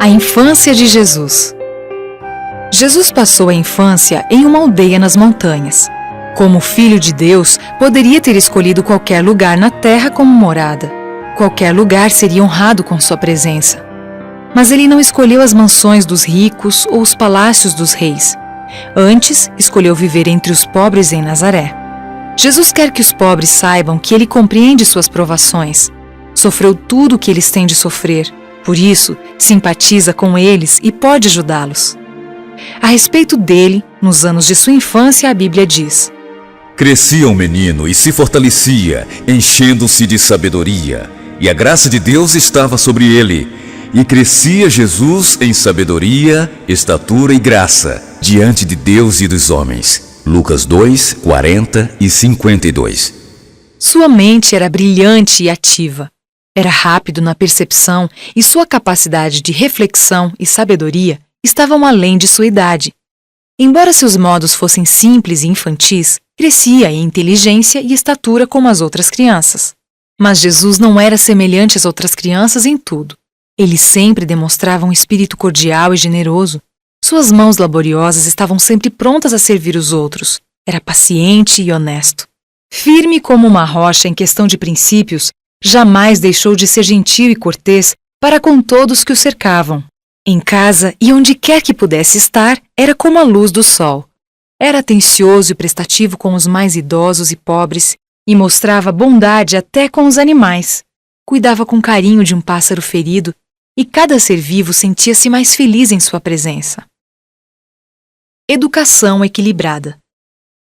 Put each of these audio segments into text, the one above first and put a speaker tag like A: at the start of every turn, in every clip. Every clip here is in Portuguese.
A: A infância de Jesus. Jesus passou a infância em uma aldeia nas montanhas. Como filho de Deus, poderia ter escolhido qualquer lugar na terra como morada. Qualquer lugar seria honrado com sua presença. Mas ele não escolheu as mansões dos ricos ou os palácios dos reis. Antes, escolheu viver entre os pobres em Nazaré. Jesus quer que os pobres saibam que ele compreende suas provações. Sofreu tudo o que eles têm de sofrer. Por isso, simpatiza com eles e pode ajudá-los. A respeito dele, nos anos de sua infância, a Bíblia diz:
B: Crescia um menino e se fortalecia, enchendo-se de sabedoria, e a graça de Deus estava sobre ele. E crescia Jesus em sabedoria, estatura e graça, diante de Deus e dos homens. Lucas 2, 40 e 52.
A: Sua mente era brilhante e ativa. Era rápido na percepção e sua capacidade de reflexão e sabedoria estavam além de sua idade. Embora seus modos fossem simples e infantis, crescia em inteligência e estatura como as outras crianças. Mas Jesus não era semelhante às outras crianças em tudo. Ele sempre demonstrava um espírito cordial e generoso. Suas mãos laboriosas estavam sempre prontas a servir os outros. Era paciente e honesto. Firme como uma rocha em questão de princípios, jamais deixou de ser gentil e cortês para com todos que o cercavam. Em casa e onde quer que pudesse estar, era como a luz do sol. Era atencioso e prestativo com os mais idosos e pobres e mostrava bondade até com os animais. Cuidava com carinho de um pássaro ferido e cada ser vivo sentia-se mais feliz em sua presença. Educação equilibrada.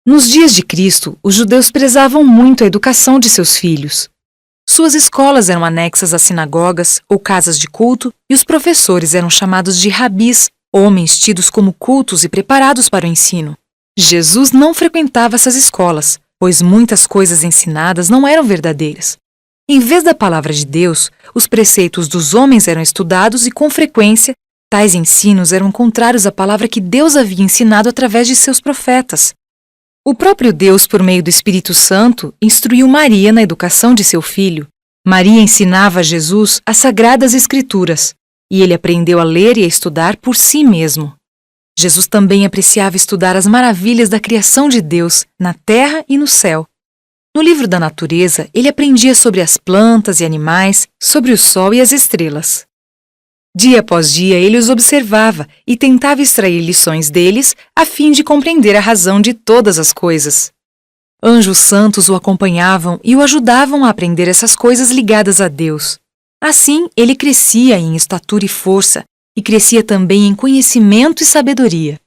A: Nos dias de Cristo, os judeus prezavam muito a educação de seus filhos. Suas escolas eram anexas a sinagogas ou casas de culto e os professores eram chamados de rabis, homens tidos como cultos e preparados para o ensino. Jesus não frequentava essas escolas, pois muitas coisas ensinadas não eram verdadeiras. Em vez da palavra de Deus, os preceitos dos homens eram estudados e, com frequência, tais ensinos eram contrários à palavra que Deus havia ensinado através de seus profetas. O próprio Deus, por meio do Espírito Santo, instruiu Maria na educação de seu filho. Maria ensinava a Jesus as Sagradas Escrituras, e ele aprendeu a ler e a estudar por si mesmo. Jesus também apreciava estudar as maravilhas da criação de Deus, na terra e no céu. No livro da natureza, ele aprendia sobre as plantas e animais, sobre o sol e as estrelas. Dia após dia, ele os observava e tentava extrair lições deles a fim de compreender a razão de todas as coisas. Anjos santos o acompanhavam e o ajudavam a aprender essas coisas ligadas a Deus. Assim, ele crescia em estatura e força, e crescia também em conhecimento e sabedoria.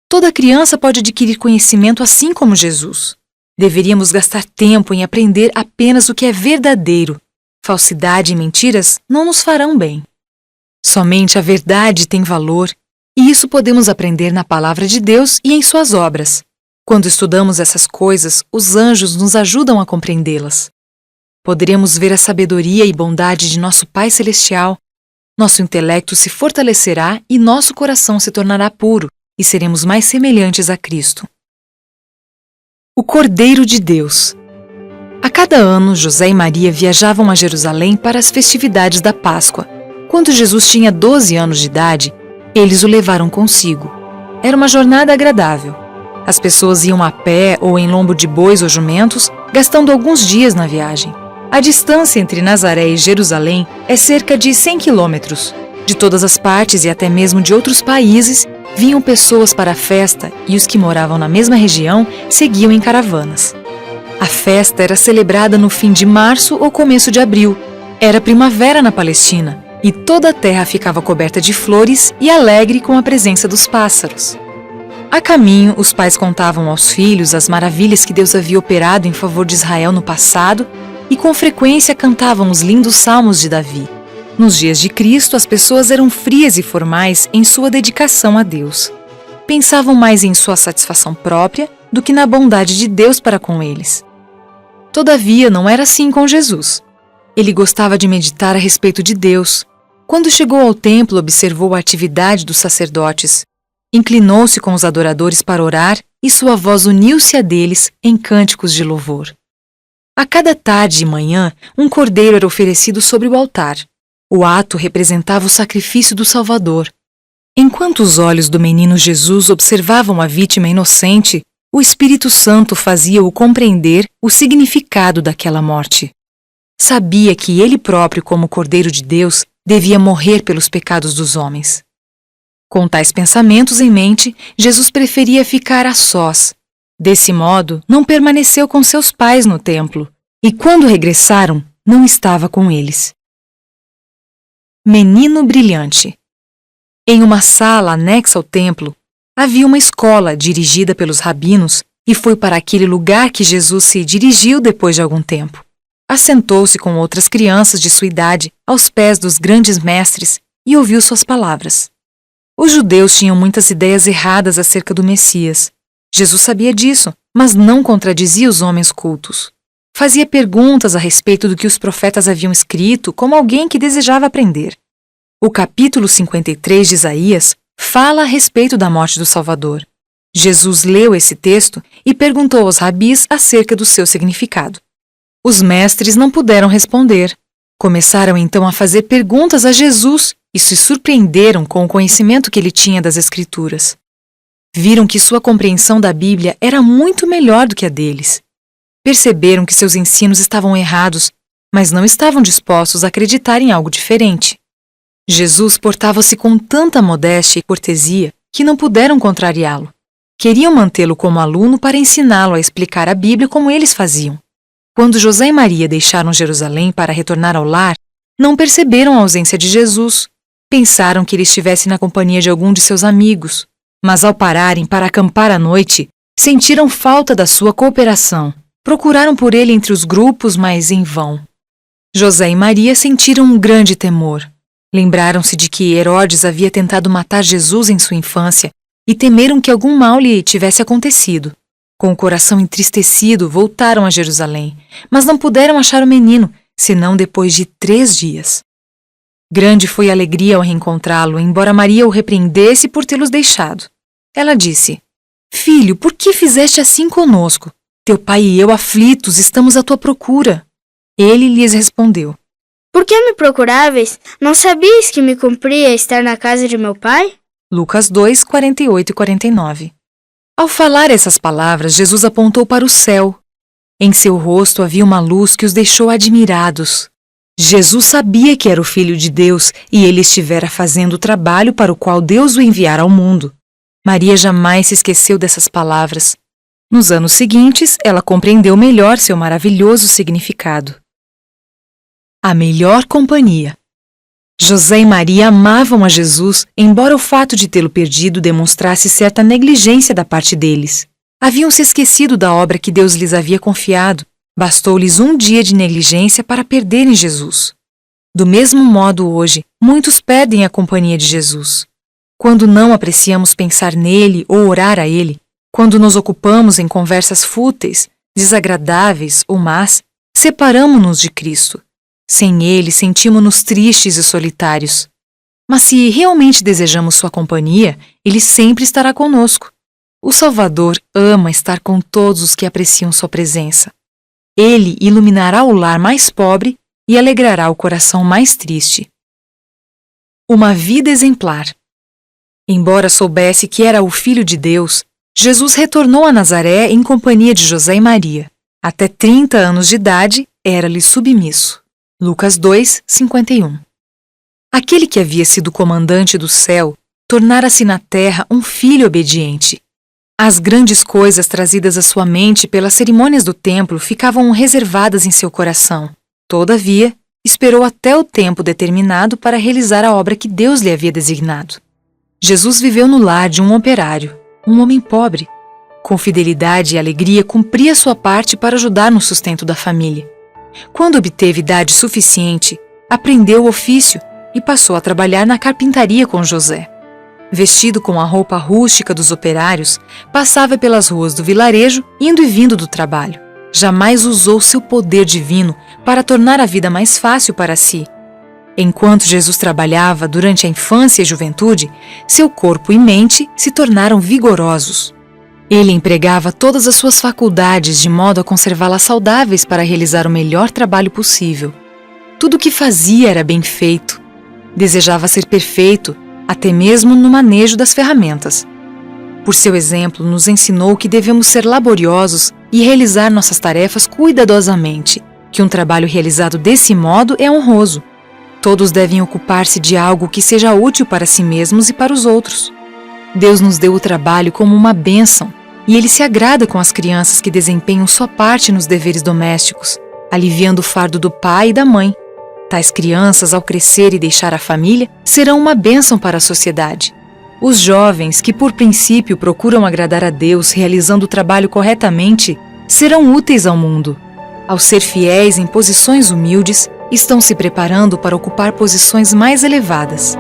A: Toda criança pode adquirir conhecimento assim como Jesus. Deveríamos gastar tempo em aprender apenas o que é verdadeiro. Falsidade e mentiras não nos farão bem. Somente a verdade tem valor, e isso podemos aprender na palavra de Deus e em suas obras. Quando estudamos essas coisas, os anjos nos ajudam a compreendê-las. Poderemos ver a sabedoria e bondade de nosso Pai Celestial. Nosso intelecto se fortalecerá e nosso coração se tornará puro, e seremos mais semelhantes a Cristo. O Cordeiro de Deus. A cada ano, José e Maria viajavam a Jerusalém para as festividades da Páscoa. Quando Jesus tinha 12 anos de idade, eles o levaram consigo. Era uma jornada agradável. As pessoas iam a pé ou em lombo de bois ou jumentos, gastando alguns dias na viagem. A distância entre Nazaré e Jerusalém é cerca de 100 quilômetros. De todas as partes e até mesmo de outros países, vinham pessoas para a festa e os que moravam na mesma região seguiam em caravanas. A festa era celebrada no fim de março ou começo de abril. Era primavera na Palestina. E toda a terra ficava coberta de flores e alegre com a presença dos pássaros. A caminho, os pais contavam aos filhos as maravilhas que Deus havia operado em favor de Israel no passado e com frequência cantavam os lindos salmos de Davi. Nos dias de Cristo, as pessoas eram frias e formais em sua dedicação a Deus. Pensavam mais em sua satisfação própria do que na bondade de Deus para com eles. Todavia, não era assim com Jesus. Ele gostava de meditar a respeito de Deus. Quando chegou ao templo, observou a atividade dos sacerdotes. Inclinou-se com os adoradores para orar e sua voz uniu-se à deles em cânticos de louvor. A cada tarde e manhã, um cordeiro era oferecido sobre o altar. O ato representava o sacrifício do Salvador. Enquanto os olhos do menino Jesus observavam a vítima inocente, o Espírito Santo fazia-o compreender o significado daquela morte. Sabia que ele próprio, como Cordeiro de Deus, devia morrer pelos pecados dos homens. Com tais pensamentos em mente, Jesus preferia ficar a sós. Desse modo, não permaneceu com seus pais no templo, e quando regressaram, não estava com eles. Menino brilhante. Em uma sala anexa ao templo, havia uma escola dirigida pelos rabinos e foi para aquele lugar que Jesus se dirigiu depois de algum tempo. Assentou-se com outras crianças de sua idade aos pés dos grandes mestres e ouviu suas palavras. Os judeus tinham muitas ideias erradas acerca do Messias. Jesus sabia disso, mas não contradizia os homens cultos. Fazia perguntas a respeito do que os profetas haviam escrito, como alguém que desejava aprender. O capítulo 53 de Isaías fala a respeito da morte do Salvador. Jesus leu esse texto e perguntou aos rabis acerca do seu significado. Os mestres não puderam responder. Começaram então a fazer perguntas a Jesus e se surpreenderam com o conhecimento que ele tinha das Escrituras. Viram que sua compreensão da Bíblia era muito melhor do que a deles. Perceberam que seus ensinos estavam errados, mas não estavam dispostos a acreditar em algo diferente. Jesus portava-se com tanta modéstia e cortesia que não puderam contrariá-lo. Queriam mantê-lo como aluno para ensiná-lo a explicar a Bíblia como eles faziam. Quando José e Maria deixaram Jerusalém para retornar ao lar, não perceberam a ausência de Jesus. Pensaram que ele estivesse na companhia de algum de seus amigos, mas ao pararem para acampar à noite, sentiram falta da sua cooperação. Procuraram por ele entre os grupos, mas em vão. José e Maria sentiram um grande temor. Lembraram-se de que Herodes havia tentado matar Jesus em sua infância e temeram que algum mal lhe tivesse acontecido. Com o coração entristecido, voltaram a Jerusalém, mas não puderam achar o menino, senão depois de 3 dias. Grande foi a alegria ao reencontrá-lo, embora Maria o repreendesse por tê-los deixado. Ela disse: Filho, por que fizeste assim conosco? Teu pai e eu, aflitos, estamos à tua procura. Ele lhes respondeu:
C: Por que me procuráveis? Não sabias que me cumpria estar na casa de meu pai?
A: Lucas 2, 48 e 49. Ao falar essas palavras, Jesus apontou para o céu. Em seu rosto havia uma luz que os deixou admirados. Jesus sabia que era o Filho de Deus e ele estivera fazendo o trabalho para o qual Deus o enviara ao mundo. Maria jamais se esqueceu dessas palavras. Nos anos seguintes, ela compreendeu melhor seu maravilhoso significado. A melhor companhia. José e Maria amavam a Jesus, embora o fato de tê-lo perdido demonstrasse certa negligência da parte deles. Haviam se esquecido da obra que Deus lhes havia confiado. Bastou-lhes um dia de negligência para perderem Jesus. Do mesmo modo, hoje, muitos perdem a companhia de Jesus. Quando não apreciamos pensar nele ou orar a ele, quando nos ocupamos em conversas fúteis, desagradáveis ou más, separamo-nos de Cristo. Sem ele, sentimos-nos tristes e solitários. Mas se realmente desejamos sua companhia, ele sempre estará conosco. O Salvador ama estar com todos os que apreciam sua presença. Ele iluminará o lar mais pobre e alegrará o coração mais triste. Uma vida exemplar. Embora soubesse que era o Filho de Deus, Jesus retornou a Nazaré em companhia de José e Maria. Até 30 anos de idade, era-lhe submisso. Lucas 2, 51. Aquele que havia sido comandante do céu, tornara-se na terra um filho obediente. As grandes coisas trazidas à sua mente pelas cerimônias do templo ficavam reservadas em seu coração. Todavia, esperou até o tempo determinado para realizar a obra que Deus lhe havia designado. Jesus viveu no lar de um operário, um homem pobre. Com fidelidade e alegria cumpria sua parte para ajudar no sustento da família. Quando obteve idade suficiente, aprendeu o ofício e passou a trabalhar na carpintaria com José. Vestido com a roupa rústica dos operários, passava pelas ruas do vilarejo, indo e vindo do trabalho. Jamais usou seu poder divino para tornar a vida mais fácil para si. Enquanto Jesus trabalhava durante a infância e juventude, seu corpo e mente se tornaram vigorosos. Ele empregava todas as suas faculdades de modo a conservá-las saudáveis para realizar o melhor trabalho possível. Tudo o que fazia era bem feito. Desejava ser perfeito, até mesmo no manejo das ferramentas. Por seu exemplo, nos ensinou que devemos ser laboriosos e realizar nossas tarefas cuidadosamente, que um trabalho realizado desse modo é honroso. Todos devem ocupar-se de algo que seja útil para si mesmos e para os outros. Deus nos deu o trabalho como uma bênção, e Ele se agrada com as crianças que desempenham sua parte nos deveres domésticos, aliviando o fardo do pai e da mãe. Tais crianças, ao crescer e deixar a família, serão uma bênção para a sociedade. Os jovens, que por princípio procuram agradar a Deus realizando o trabalho corretamente, serão úteis ao mundo. Ao ser fiéis em posições humildes, estão se preparando para ocupar posições mais elevadas.